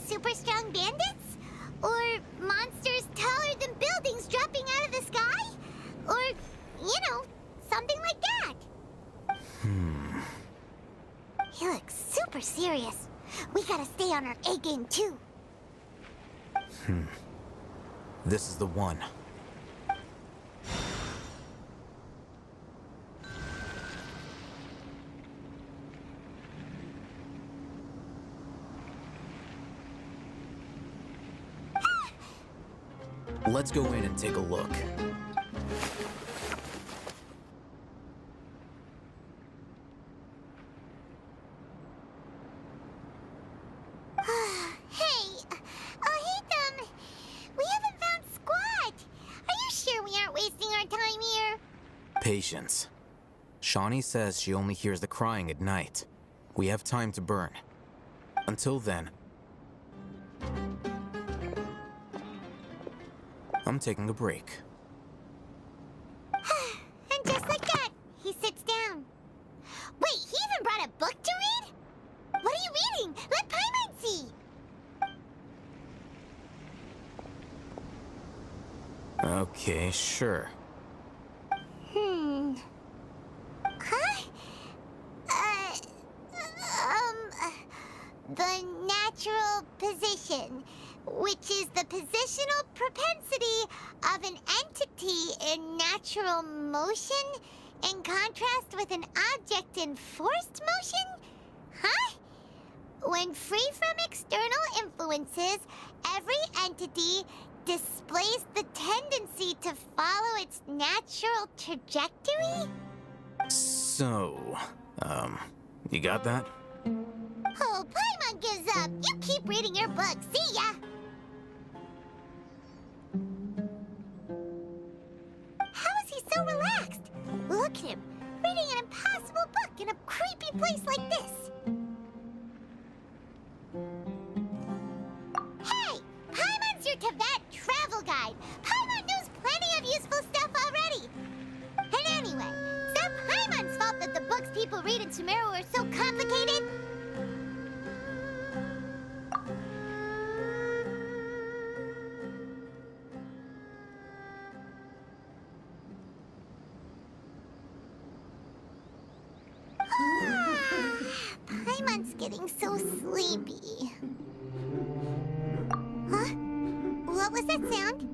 super strong bandits? Or monsters taller than buildings dropping out of the sky? Or, something like that. He looks super serious. We gotta stay on our A game too. This is the one. Let's go in and take a look. Patience. Shawnee says she only hears the crying at night. We have time to burn. Until then, I'm taking a break. And just like that, he sits down. Wait, he even brought a book to read? What are you reading? Let Paimon see! Okay, sure. The natural position, which is the positional propensity of an entity in natural motion in contrast with an object in forced motion? Huh? When free from external influences, every entity displays the tendency to follow its natural trajectory? So, you got that? Oh, Paimon gives up. You keep reading your book. See ya! How is he so relaxed? Look at him, reading an impossible book in a creepy place like this. Hey! Paimon's your Tibet travel guide. Paimon knows plenty of useful stuff already. And anyway, it's not Paimon's fault that the books people read in Sumeru are so complicated. Paimon's getting so sleepy. Huh? What was that sound?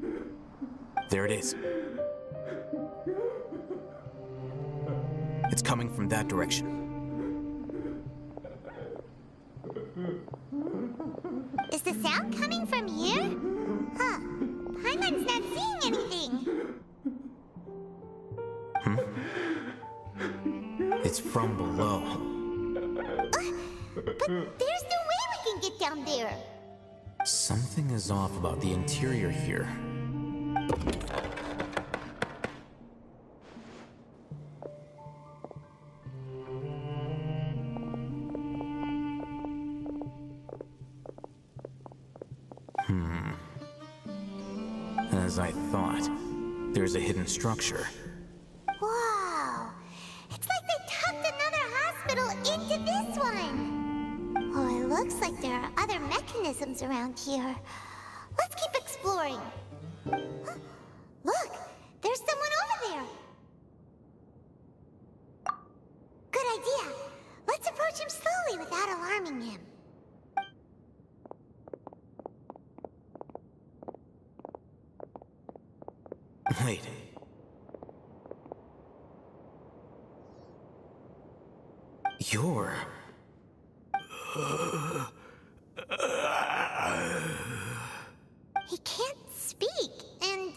There it is. It's coming from that direction. Is the sound coming from here? Huh. Paimon's not seeing anything. It's from below. But there's no way we can get down there. Something is off about the interior here. As I thought, there's a hidden structure. Whoa! It's like they tucked another hospital into this one. Oh, it looks like there are other mechanisms around here. Let's keep exploring. Huh? Look! There's someone over there! Good idea. Let's approach him slowly without alarming him. Wait. You're... He can't speak, and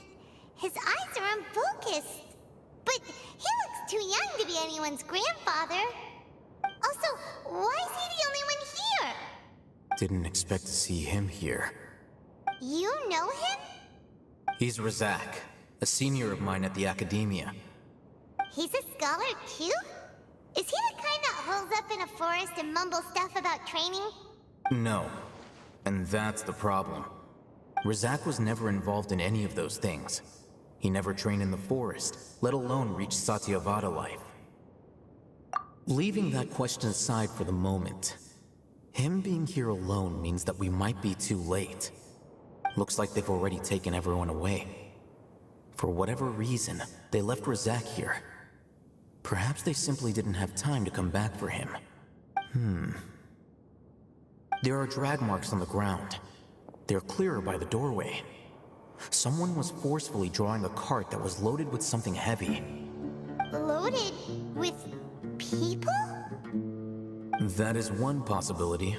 his eyes are unfocused. But he looks too young to be anyone's grandfather. Also, why is he the only one here? Didn't expect to see him here. You know him? He's Razak, a senior of mine at the academia. He's a scholar too? Is he the kind that holes up in a forest and mumbles stuff about training? No. And that's the problem. Razak was never involved in any of those things. He never trained in the forest, let alone reach Satyavada life. Leaving that question aside for the moment, Him being here alone means that we might be too late. Looks like they've already taken everyone away. For whatever reason, they left Razak here. Perhaps they simply didn't have time to come back for him. There are drag marks on the ground. They're clearer by the doorway. Someone was forcefully drawing a cart that was loaded with something heavy. Loaded with people? That is one possibility.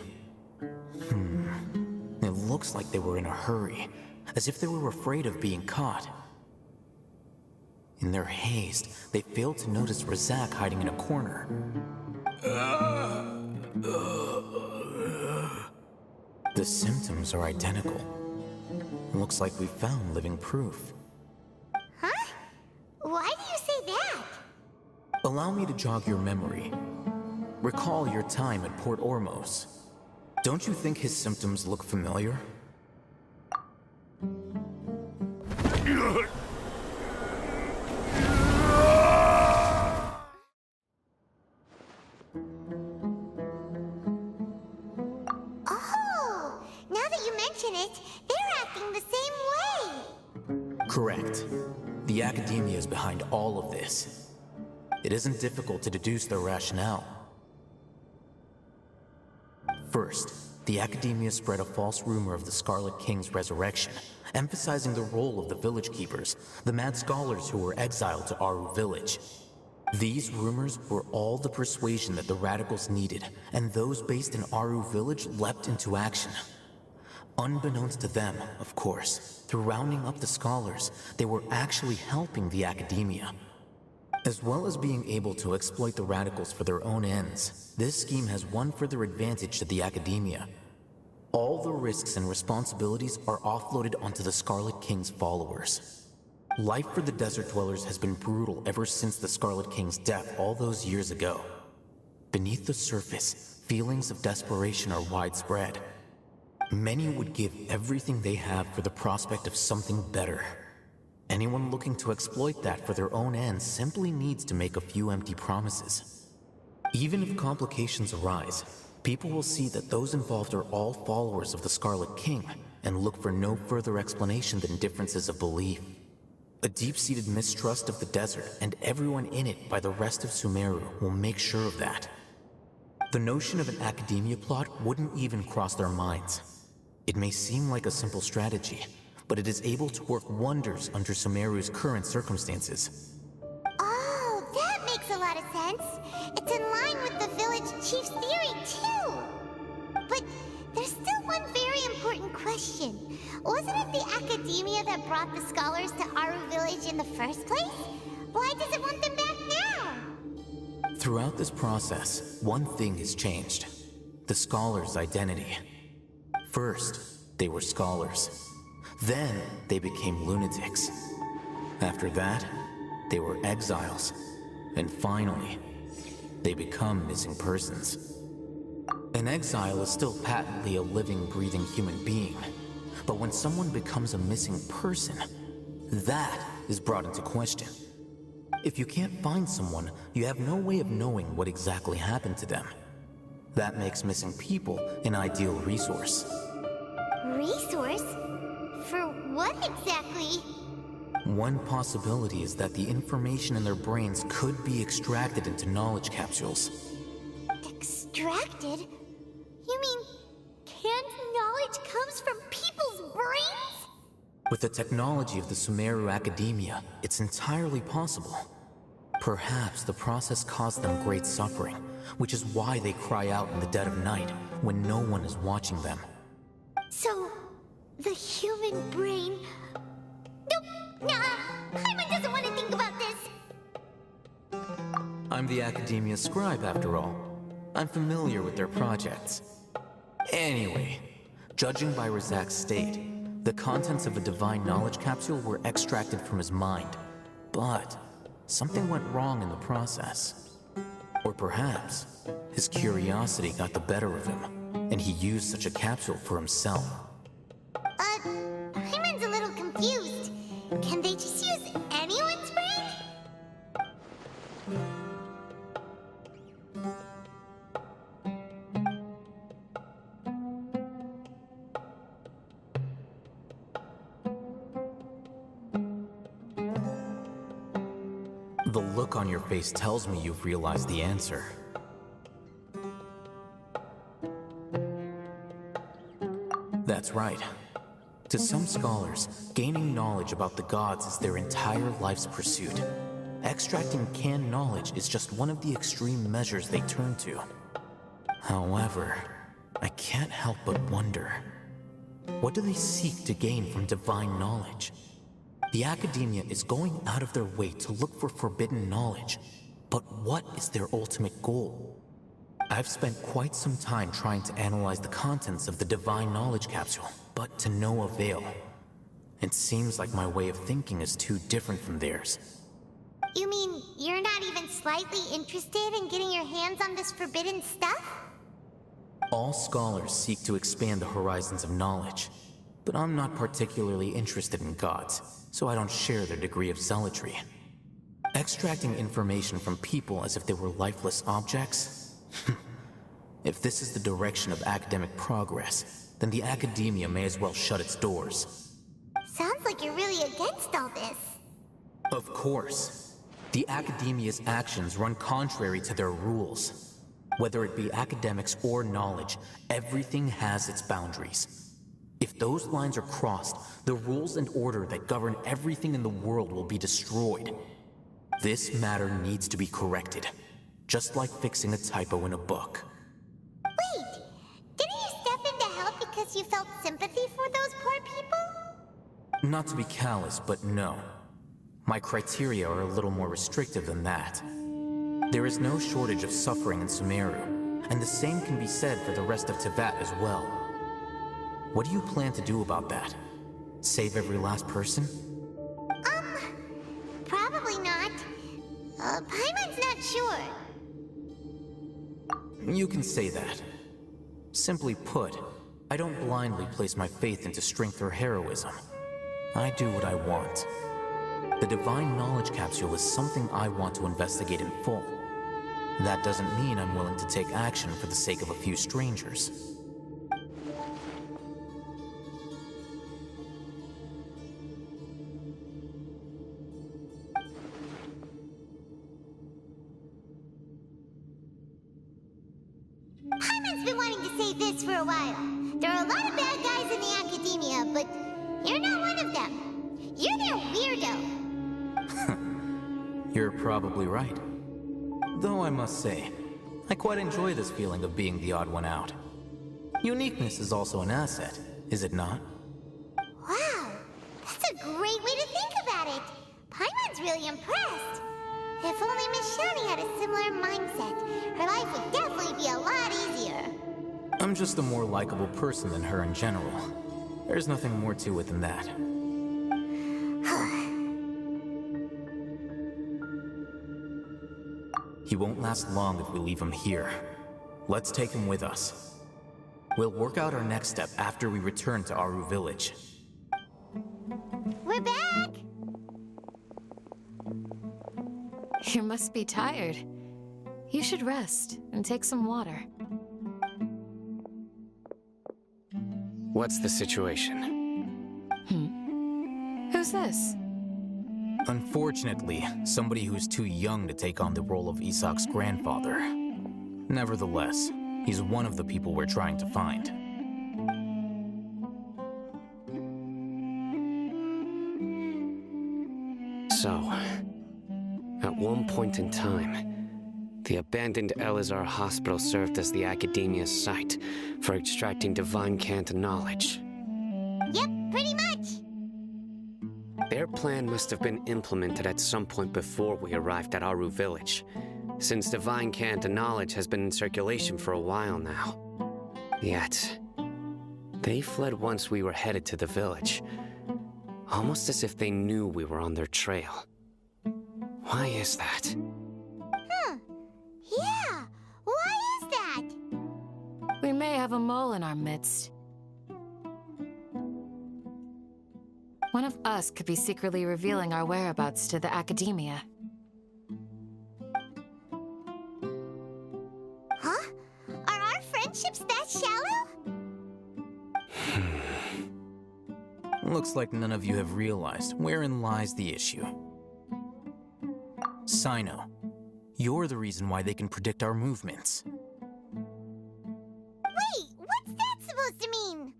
It looks like they were in a hurry, as if they were afraid of being caught. In their haste, they failed to notice Razak hiding in a corner. The symptoms are identical. Looks like we found living proof. Huh? Why do you say that? Allow me to jog your memory. Recall your time at Port Ormos. Don't you think his symptoms look familiar? Oh, now that you mention it, they're acting the same way. Correct. The academia is behind all of this. It isn't difficult to deduce their rationale. First, the academia spread a false rumor of the Scarlet King's resurrection, emphasizing the role of the village keepers, the mad scholars who were exiled to Aru village. These rumors were all the persuasion that the radicals needed, and those based in Aru village leapt into action. Unbeknownst to them, of course, through rounding up the scholars, they were actually helping the academia. As well as being able to exploit the radicals for their own ends, this scheme has one further advantage to the academia. All the risks and responsibilities are offloaded onto the Scarlet King's followers. Life for the desert dwellers has been brutal ever since the Scarlet King's death all those years ago. Beneath the surface, feelings of desperation are widespread. Many would give everything they have for the prospect of something better. Anyone looking to exploit that for their own ends simply needs to make a few empty promises. Even if complications arise, people will see that those involved are all followers of the Scarlet King and look for no further explanation than differences of belief. A deep-seated mistrust of the desert and everyone in it by the rest of Sumeru will make sure of that. The notion of an academia plot wouldn't even cross their minds. It may seem like a simple strategy, but it is able to work wonders under Sumeru's current circumstances. Oh, that makes a lot of sense. It's in line with the village chief's theory, too. But there's still one very important question. Wasn't it the academia that brought the scholars to Aru village in the first place? Why does it want them back now? Throughout this process, one thing has changed. The scholars' identity. First, they were scholars. Then, they became lunatics. After that, they were exiles. And finally, they become missing persons. An exile is still patently a living, breathing human being. But when someone becomes a missing person, that is brought into question. If you can't find someone, you have no way of knowing what exactly happened to them. That makes missing people an ideal resource. Resource? For what exactly? One possibility is that the information in their brains could be extracted into knowledge capsules. Extracted? You mean canned knowledge comes from people's brains? With the technology of the Sumeru Academia, it's entirely possible. Perhaps the process caused them great suffering, which is why they cry out in the dead of night when no one is watching them. So, the human brain... Nope! Nah! Paimon doesn't want to think about this! I'm the Academia scribe, after all. I'm familiar with their projects. Anyway, judging by Razak's state, the contents of a divine knowledge capsule were extracted from his mind. But something went wrong in the process. Or perhaps his curiosity got the better of him, and he used such a capsule for himself. Paimon's a little confused. Can they just use anyone's brain? The look on your face tells me you've realized the answer. That's right. To some scholars, gaining knowledge about the gods is their entire life's pursuit. Extracting canned knowledge is just one of the extreme measures they turn to. However, I can't help but wonder, what do they seek to gain from divine knowledge? The academia is going out of their way to look for forbidden knowledge, but what is their ultimate goal? I've spent quite some time trying to analyze the contents of the divine knowledge capsule, but to no avail. It seems like my way of thinking is too different from theirs. You mean you're not even slightly interested in getting your hands on this forbidden stuff? All scholars seek to expand the horizons of knowledge, but I'm not particularly interested in gods, so I don't share their degree of zealotry. Extracting information from people as if they were lifeless objects? If this is the direction of academic progress, then the academia may as well shut its doors. Sounds like you're really against all this. Of course. The academia's actions run contrary to their rules. Whether it be academics or knowledge, everything has its boundaries. If those lines are crossed, the rules and order that govern everything in the world will be destroyed. This matter needs to be corrected, just like fixing a typo in a book. Wait, didn't you step in to help because you felt sympathy for those poor people? Not to be callous, but no. My criteria are a little more restrictive than that. There is no shortage of suffering in Sumeru, and the same can be said for the rest of Teyvat as well. What do you plan to do about that? Save every last person? Probably not. Paimon's not sure. You can say that. Simply put, I don't blindly place my faith into strength or heroism. I do what I want. The divine knowledge capsule is something I want to investigate in full. That doesn't mean I'm willing to take action for the sake of a few strangers. Paimon's been wanting to say this for a while. There are a lot of bad guys in the academia, but you're not one of them. You're their weirdo. You're probably right. Though I must say, I quite enjoy this feeling of being the odd one out. Uniqueness is also an asset, is it not? Wow, that's a great way to think about it. Paimon's really impressed. If only Miss Shani had a similar mindset, her life would definitely be a lot easier. I'm just a more likable person than her in general. There's nothing more to it than that. He won't last long if we leave him here. Let's take him with us. We'll work out our next step after we return to Aru Village. We're back! You must be tired. You should rest and take some water. What's the situation? Who's this? Unfortunately, somebody who's too young to take on the role of Isak's grandfather. Nevertheless, he's one of the people we're trying to find. So, at one point in time, the abandoned Elazar Hospital served as the Academia's site for extracting divine cant knowledge. Yep, pretty much. Their plan must have been implemented at some point before we arrived at Aru Village, since divine cant knowledge has been in circulation for a while now. Yet, they fled once we were headed to the village, almost as if they knew we were on their trail. Why is that? Yeah, why is that? We may have a mole in our midst. One of us could be secretly revealing our whereabouts to the Academia. Huh? Are our friendships that shallow? Looks like none of you have realized wherein lies the issue. Sino, you're the reason why they can predict our movements. Wait, what's that supposed to mean?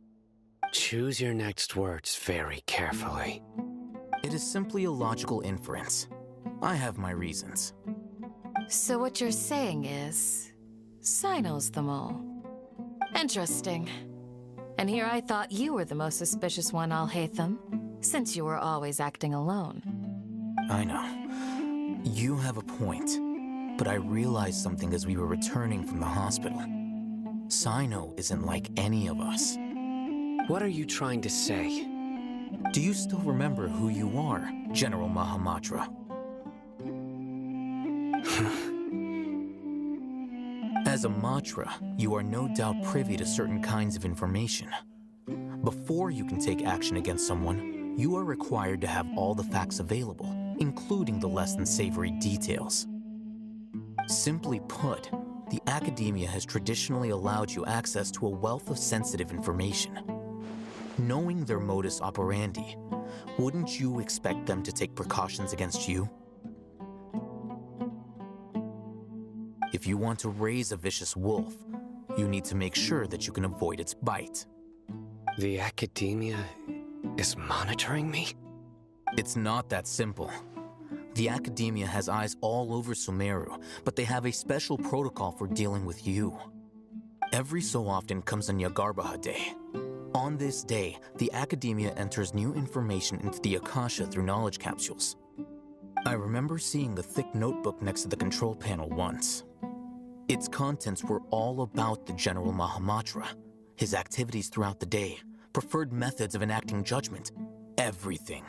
Choose your next words very carefully. It is simply a logical inference. I have my reasons. So what you're saying is, Sino's the mole. Interesting. And here I thought you were the most suspicious one, Alhaitham, since you were always acting alone. I know. You have a point, but I realized something as we were returning from the hospital. Sino isn't like any of us. What are you trying to say? Do you still remember who you are, General Mahamatra? As a Matra, you are no doubt privy to certain kinds of information. Before you can take action against someone, you are required to have all the facts available, including the less than savory details. Simply put, the academia has traditionally allowed you access to a wealth of sensitive information. Knowing their modus operandi, wouldn't you expect them to take precautions against you? If you want to raise a vicious wolf, you need to make sure that you can avoid its bite. The academia is monitoring me? It's not that simple. The academia has eyes all over Sumeru, but they have a special protocol for dealing with you. Every so often comes a Nyagarbaha Day. On this day, the academia enters new information into the Akasha through knowledge capsules. I remember seeing a thick notebook next to the control panel once. Its contents were all about the General Mahamatra, his activities throughout the day, preferred methods of enacting judgment, everything.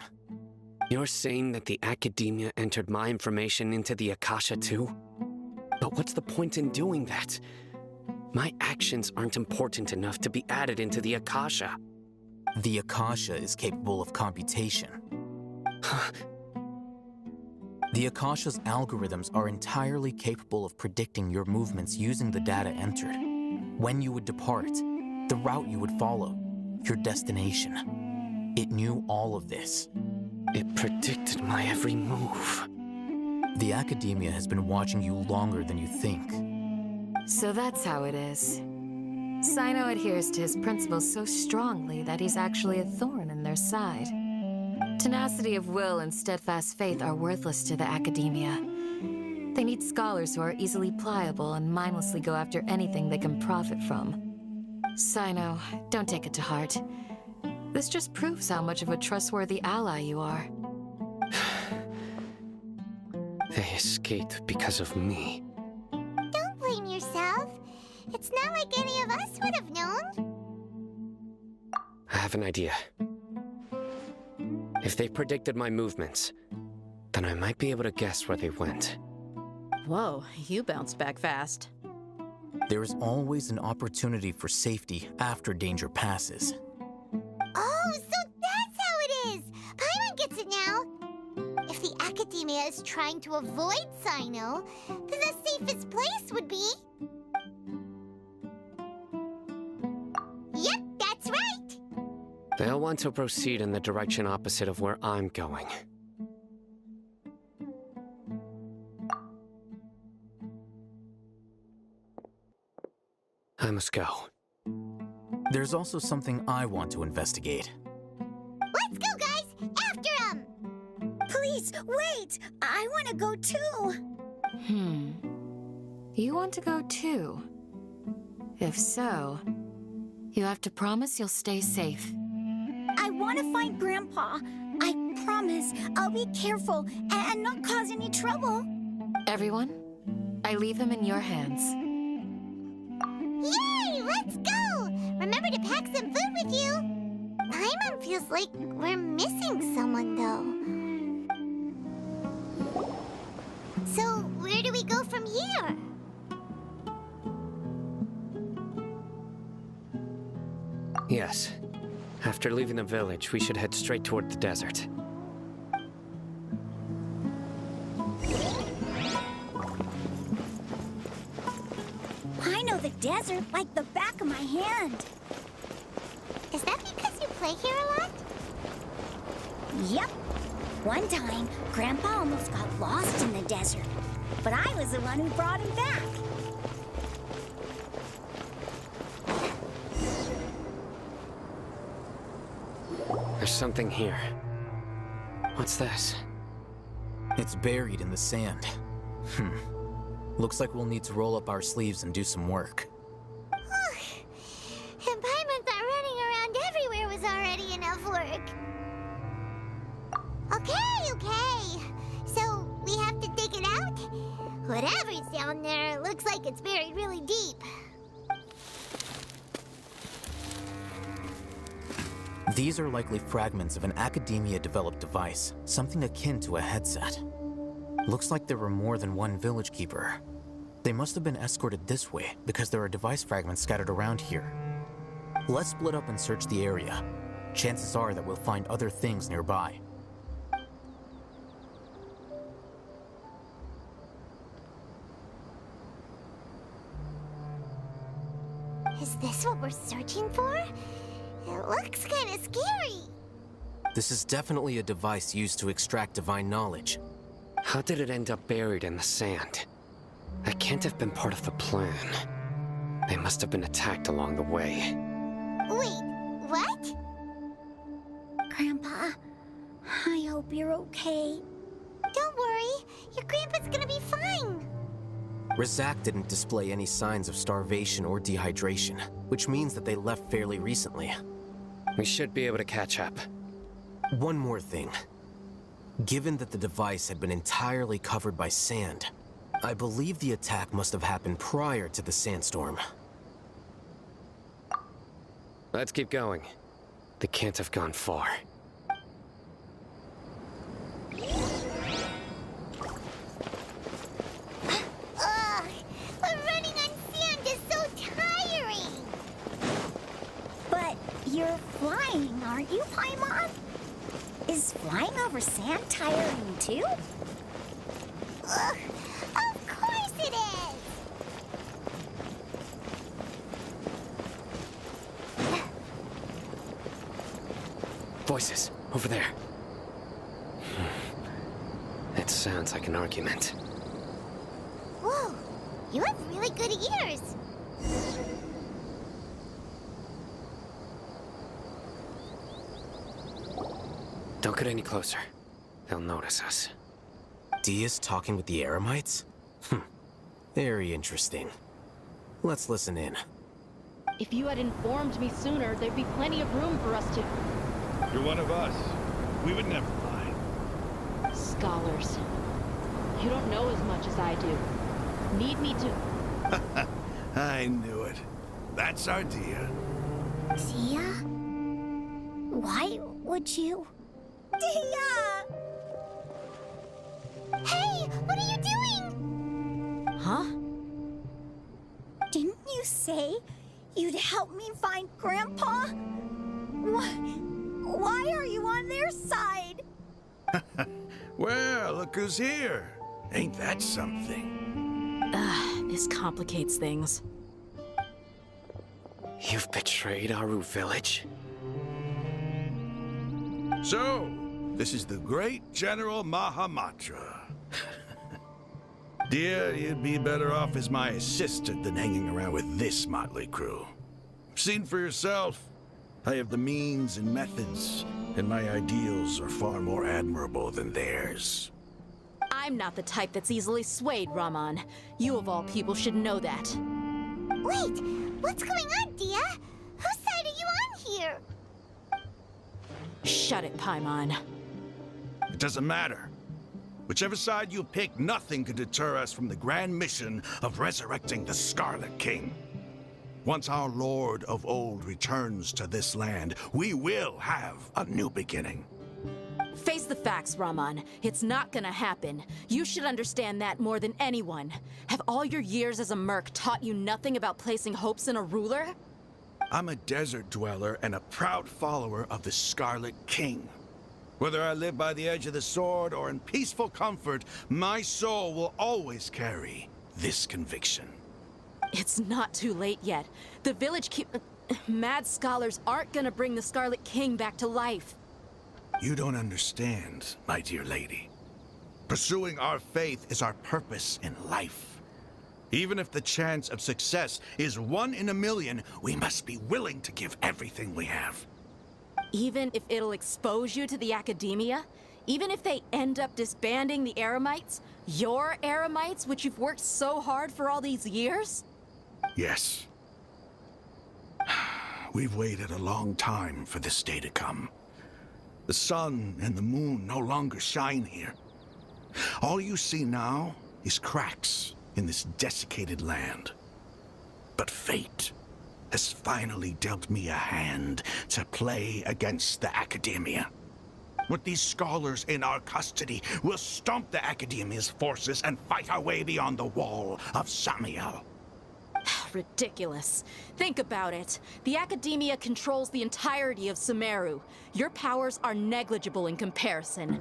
You're saying that the academia entered my information into the Akasha too? But what's the point in doing that? My actions aren't important enough to be added into the Akasha. The Akasha is capable of computation. The Akasha's algorithms are entirely capable of predicting your movements using the data entered. When you would depart, the route you would follow, your destination. It knew all of this. It predicted my every move. The academia has been watching you longer than you think. So that's how it is. Sino adheres to his principles so strongly that he's actually a thorn in their side. Tenacity of will and steadfast faith are worthless to the academia. They need scholars who are easily pliable and mindlessly go after anything they can profit from. Sino, don't take it to heart. This just proves how much of a trustworthy ally you are. They escaped because of me. Don't blame yourself. It's not like any of us would have known. I have an idea. If they predicted my movements, then I might be able to guess where they went. Whoa, you bounced back fast. There is always an opportunity for safety after danger passes. Oh, so that's how it is! Paimon gets it now! If the academia is trying to avoid Sino, then the safest place would be... Yep, that's right! They'll want to proceed in the direction opposite of where I'm going. I must go. There's also something I want to investigate. Let's go, guys! After him! Please, wait! I want to go too! You want to go too? If so, you have to promise you'll stay safe. I want to find Grandpa. I promise I'll be careful and not cause any trouble. Everyone, I leave him in your hands. Yay! Let's go! Remember to pack some food with you! Paimon feels like we're missing someone, though. So, where do we go from here? Yes. After leaving the village, we should head straight toward the desert. I know the desert like the back of my hand. Is that because you play here a lot? Yep. One time, Grandpa almost got lost in the desert, but I was the one who brought him back. There's something here. What's this? It's buried in the sand. Looks like we'll need to roll up our sleeves and do some work. And Paimon thought running around everywhere was already enough work. Okay. So, we have to dig it out? Whatever's down there, it looks like it's buried really deep. These are likely fragments of an Academia-developed device, something akin to a headset. Looks like there were more than one village keeper. They must have been escorted this way because there are device fragments scattered around here. Let's split up and search the area. Chances are that we'll find other things nearby. Is this what we're searching for? It looks kind of scary. This is definitely a device used to extract divine knowledge. How did it end up buried in the sand? That can't have been part of the plan. They must have been attacked along the way. Wait, what? Grandpa, I hope you're okay. Don't worry, your grandpa's gonna be fine. Razak didn't display any signs of starvation or dehydration, which means that they left fairly recently. We should be able to catch up. One more thing. Given that the device had been entirely covered by sand, I believe the attack must have happened prior to the sandstorm. Let's keep going. They can't have gone far. Ugh, but running on sand is so tiring. But you're flying, aren't you, Paimon? Is flying over sand tiring too? Ugh, of course it is. Voices, over there. It sounds like an argument. Whoa, you have really good ears. Don't get any closer. They'll notice us. Dia's talking with the Eremites? Very interesting. Let's listen in. If you had informed me sooner, there'd be plenty of room for us to... You're one of us. We would never mind. Scholars. You don't know as much as I do. Need me to... I knew it. That's our Dia. Dia? Why would you? Dia! Hey, what are you doing? Huh? Didn't you say you'd help me find Grandpa? Why are you on their side? Well, look who's here. Ain't that something? This complicates things. You've betrayed Aru Village? So, this is the great General Mahamatra. Dear, you'd be better off as my assistant than hanging around with this motley crew. Seen for yourself. I have the means and methods, and my ideals are far more admirable than theirs. I'm not the type that's easily swayed, Raman. You of all people should know that. Wait, what's going on, Dia? Whose side are you on here? Shut it, Paimon. It doesn't matter. Whichever side you pick, nothing can deter us from the grand mission of resurrecting the Scarlet King. Once our Lord of Old returns to this land, we will have a new beginning. Face the facts, Raman. It's not gonna happen. You should understand that more than anyone. Have all your years as a merc taught you nothing about placing hopes in a ruler? I'm a desert dweller and a proud follower of the Scarlet King. Whether I live by the edge of the sword or in peaceful comfort, my soul will always carry this conviction. It's not too late yet. The village mad scholars aren't gonna bring the Scarlet King back to life. You don't understand, my dear lady. Pursuing our faith is our purpose in life. Even if the chance of success is 1 in a million, we must be willing to give everything we have. Even if it'll expose you to the academia? Even if they end up disbanding the Eremites? Your Eremites, which you've worked so hard for all these years? Yes. We've waited a long time for this day to come. The sun and the moon no longer shine here. All you see now is cracks in this desiccated land. But fate has finally dealt me a hand to play against the Academia. With these scholars in our custody, we'll stomp the Academia's forces and fight our way beyond the wall of Samiel. Ridiculous. Think about it. The Academia controls the entirety of Sumeru. Your powers are negligible in comparison.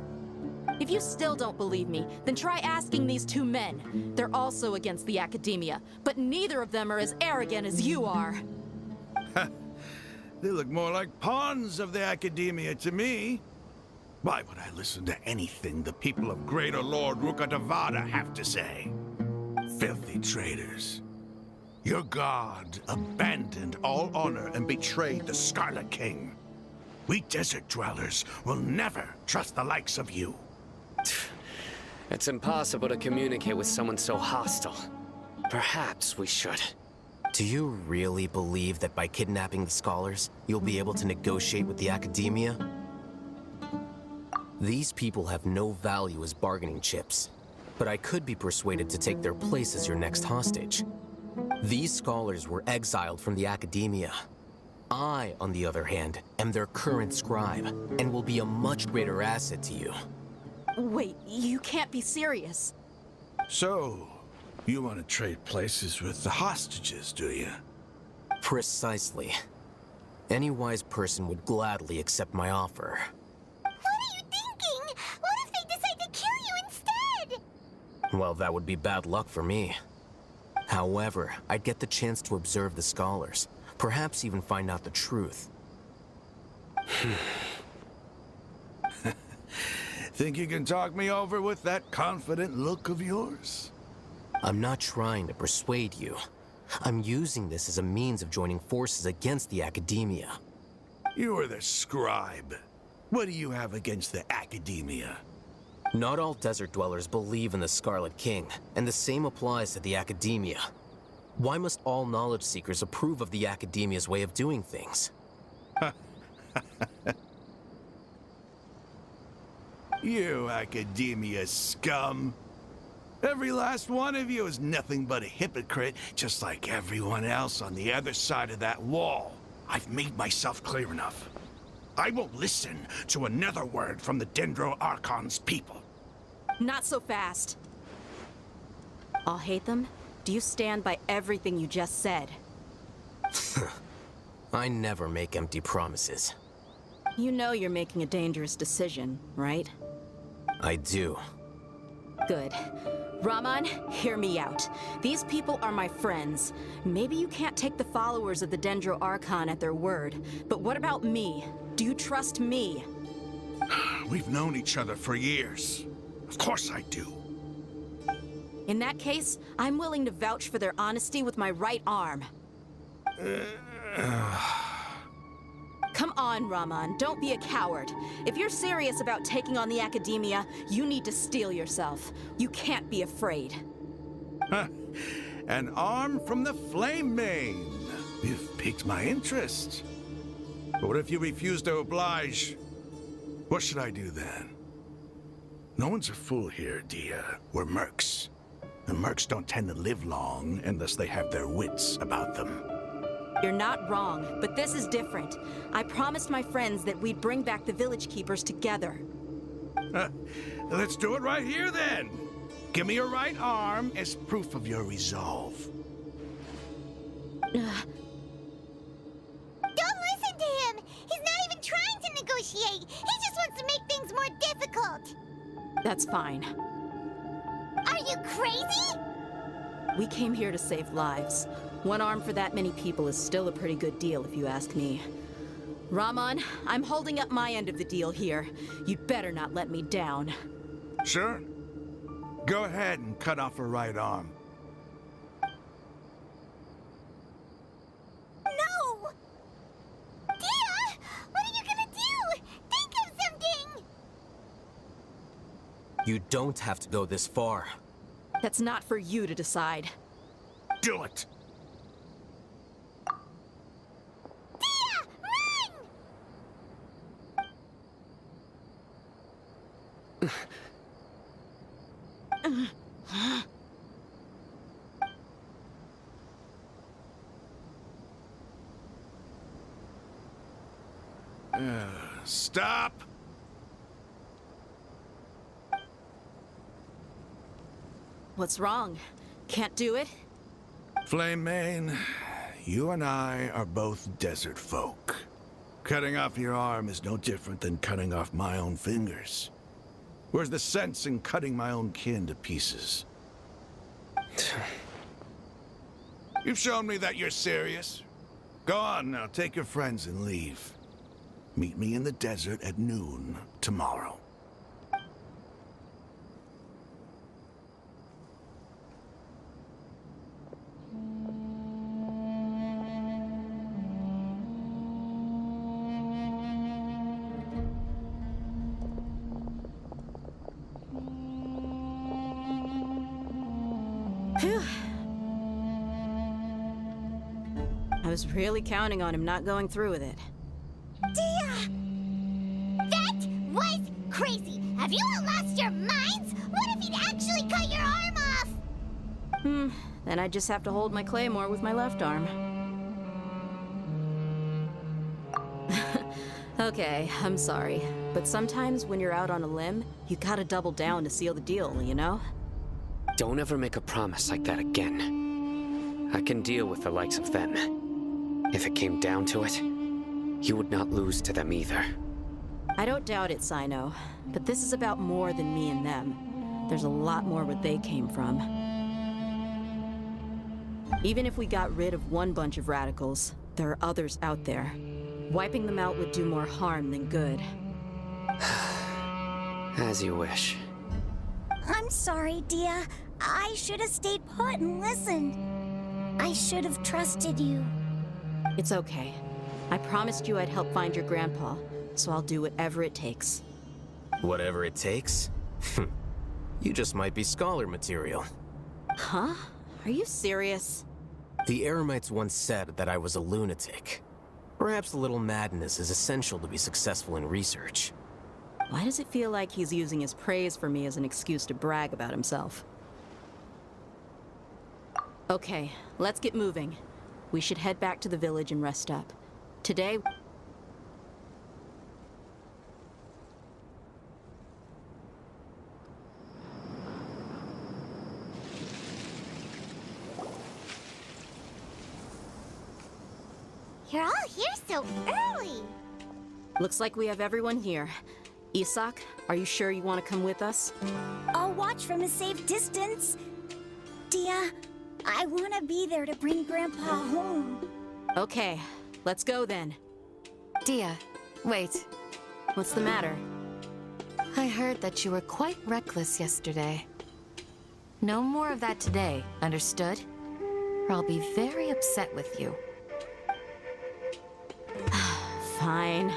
If you still don't believe me, then try asking these 2 men. They're also against the Academia, but neither of them are as arrogant as you are. They look more like pawns of the Academia to me. Why would I listen to anything the people of Greater Lord Rukkhadevada have to say? Filthy traitors. Your god abandoned all honor and betrayed the Scarlet King. We desert dwellers will never trust the likes of you. It's impossible to communicate with someone so hostile. Perhaps we should. Do you really believe that by kidnapping the scholars, you'll be able to negotiate with the Academia? These people have no value as bargaining chips, but I could be persuaded to take their place as your next hostage. These scholars were exiled from the Academia. I, on the other hand, am their current scribe, and will be a much greater asset to you. Wait, you can't be serious. So, you want to trade places with the hostages, do you? Precisely. Any wise person would gladly accept my offer. What are you thinking? What if they decide to kill you instead? Well, that would be bad luck for me. However, I'd get the chance to observe the scholars, perhaps even find out the truth. Think you can talk me over with that confident look of yours? I'm not trying to persuade you. I'm using this as a means of joining forces against the Academia. You are the scribe. What do you have against the Academia? Not all desert dwellers believe in the Scarlet King, and the same applies to the Academia. Why must all knowledge seekers approve of the Academia's way of doing things? You Academia scum. Every last one of you is nothing but a hypocrite, just like everyone else on the other side of that wall. I've made myself clear enough. I won't listen to another word from the Dendro Archon's people. Not so fast. I'll hate them. Do you stand by everything you just said? I never make empty promises. You know you're making a dangerous decision, right? I do. Good. Raman, hear me out. These people are my friends. Maybe you can't take the followers of the Dendro Archon at their word, but what about me? Do you trust me? We've known each other for years. Of course I do. In that case, I'm willing to vouch for their honesty with my right arm. Come on, Raman, don't be a coward. If you're serious about taking on the Academia, you need to steel yourself. You can't be afraid. An arm from the Flame Mane. You've piqued my interest. But what if you refuse to oblige? What should I do then? No one's a fool here, Dia. We're mercs. And mercs don't tend to live long unless they have their wits about them. You're not wrong, but this is different. I promised my friends that we'd bring back the village keepers together. Let's do it right here then. Give me your right arm as proof of your resolve. Don't listen to him! He's not even trying to negotiate! He just wants to make things more difficult! That's fine. Are you crazy? We came here to save lives. One arm for that many people is still a pretty good deal, if you ask me. Rahman, I'm holding up my end of the deal here. You'd better not let me down. Sure. Go ahead and cut off her right arm. No! Dia! What are you gonna do? Think of something! You don't have to go this far. That's not for you to decide. Do it! Dia! Run! Stop! What's wrong? Can't do it? Flame Mane, you and I are both desert folk. Cutting off your arm is no different than cutting off my own fingers. Where's the sense in cutting my own kin to pieces? You've shown me that you're serious. Go on now, take your friends and leave. Meet me in the desert at noon tomorrow. Phew. I was really counting on him not going through with it. Dia! That was crazy! Have you all lost your minds? What if he'd actually cut your arm off? Then I just have to hold my claymore with my left arm. Okay, I'm sorry. But sometimes when you're out on a limb, you gotta double down to seal the deal, you know? Don't ever make a promise like that again. I can deal with the likes of them. If it came down to it, you would not lose to them either. I don't doubt it, Sino. But this is about more than me and them. There's a lot more where they came from. Even if we got rid of one bunch of radicals, there are others out there. Wiping them out would do more harm than good. As you wish. I'm sorry, Dia. I should have stayed put and listened. I should have trusted you. It's okay. I promised you I'd help find your grandpa, so I'll do whatever it takes. Whatever it takes? You just might be scholar material. Huh? Are you serious? The Eremites once said that I was a lunatic. Perhaps a little madness is essential to be successful in research. Why does it feel like he's using his praise for me as an excuse to brag about himself? Okay, let's get moving. We should head back to the village and rest up. Today... You're all here so early. Looks like we have everyone here. Isak, are you sure you want to come with us? I'll watch from a safe distance. Dia, I want to be there to bring Grandpa home. Okay, let's go then. Dia, wait. What's the matter? I heard that you were quite reckless yesterday. No more of that today, understood? Or I'll be very upset with you. Fine.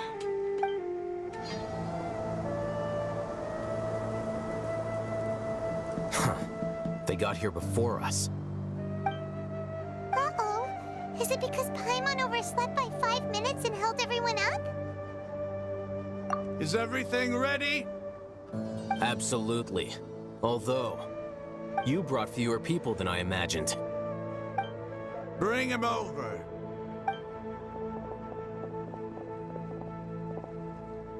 They got here before us. Uh-oh. Is it because Paimon overslept by 5 minutes and held everyone up? Is everything ready? Absolutely. Although, you brought fewer people than I imagined. Bring him over.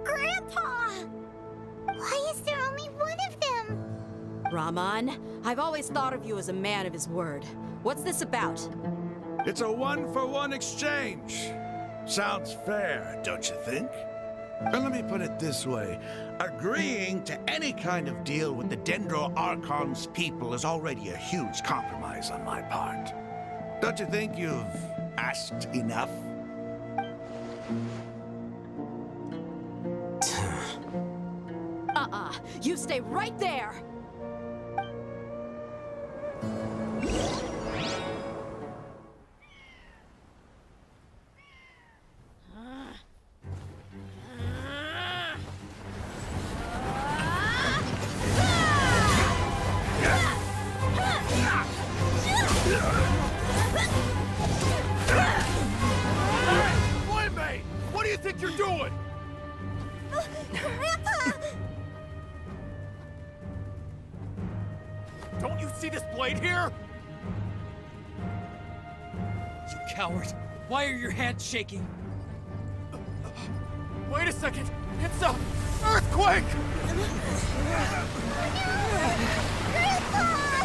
Grandpa! Why is there only one of them? Rahman, I've always thought of you as a man of his word. What's this about? It's a one-for-one exchange. Sounds fair, don't you think? And let me put it this way. Agreeing to any kind of deal with the Dendro Archon's people is already a huge compromise on my part. Don't you think you've asked enough? Nuh-uh. You stay right there! Flame! What do you think you're doing? Grandpa! Don't you see this blade here? You coward! Why are your hands shaking? Wait a second! It's a earthquake! Grandpa!